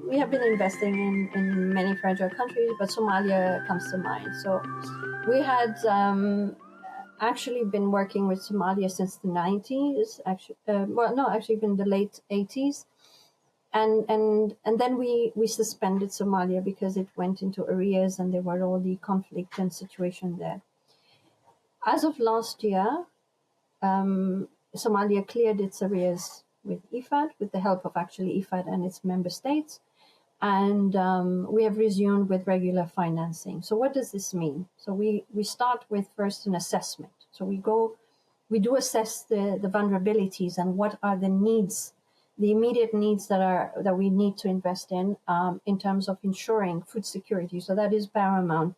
we have been investing in many fragile countries, but Somalia comes to mind. So we had actually been working with Somalia since the 90s, actually in the late 80s. And then we suspended Somalia because it went into arrears and there were all the conflict and situation there. As of last year, Somalia cleared its arrears with IFAD, with the help of actually IFAD and its member states. And we have resumed with regular financing. So what does this mean? So we start with first an assessment. So we do assess the vulnerabilities and what are the needs, the immediate needs that we need to invest in terms of ensuring food security. So that is paramount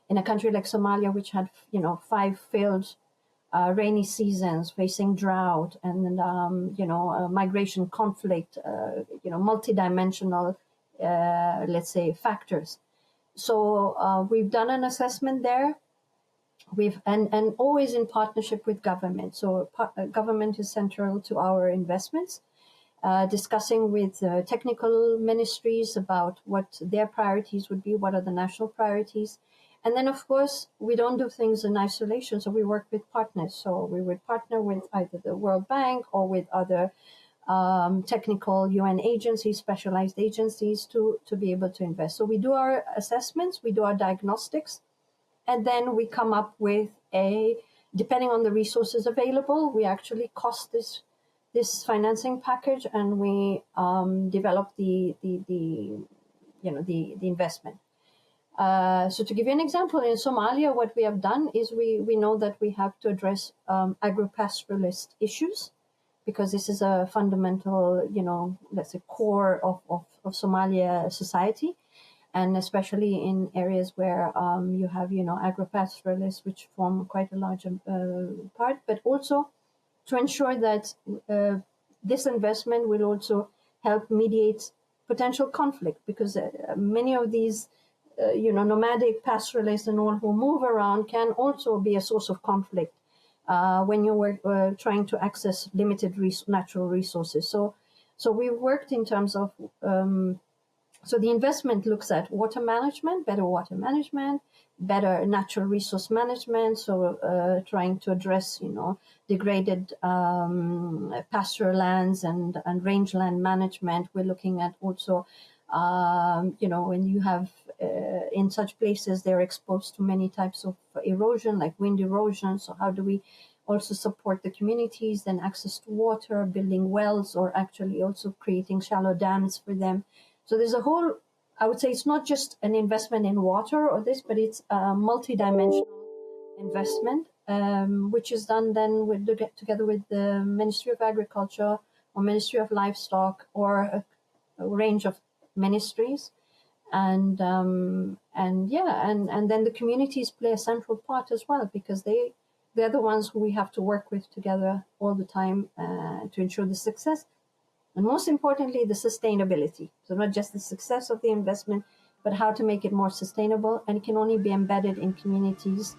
in a country like Somalia, which had 5 failed rainy seasons, facing drought and migration, conflict, multidimensional, let's say, factors. So we've done an assessment there. And always in partnership with government. So government is central to our investments. Discussing with technical ministries about what their priorities would be, what are the national priorities. And then, of course, we don't do things in isolation, so we work with partners. So we would partner with either the World Bank or with other technical UN agencies, specialized agencies to be able to invest. So we do our assessments, we do our diagnostics, and then we come up with depending on the resources available, we actually cost this financing package, and we develop the investment. So to give you an example, in Somalia, what we have done is we know that we have to address agro-pastoralist issues, because this is a fundamental, let's say, core of Somalia society, and especially in areas where you have, agro-pastoralists, which form quite a large part, but also to ensure that this investment will also help mediate potential conflict, because many of these, nomadic pastoralists and all who move around can also be a source of conflict when you were trying to access limited natural resources. So we worked in terms of, so the investment looks at water management, better natural resource management. So trying to address, degraded pastoral lands and rangeland management. We're looking at also, when you have in such places, they're exposed to many types of erosion, like wind erosion. So how do we also support the communities, then access to water, building wells, or actually also creating shallow dams for them. So there's a whole, I would say it's not just an investment in water or this, but it's a multidimensional investment, which is done then together with the Ministry of Agriculture or Ministry of Livestock or a range of ministries. And then the communities play a central part as well, because they're the ones who we have to work with together all the time to ensure the success. And most importantly, the sustainability. So not just the success of the investment, but how to make it more sustainable. And it can only be embedded in communities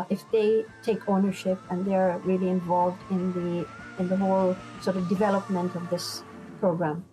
if they take ownership and they're really involved in the whole sort of development of this program.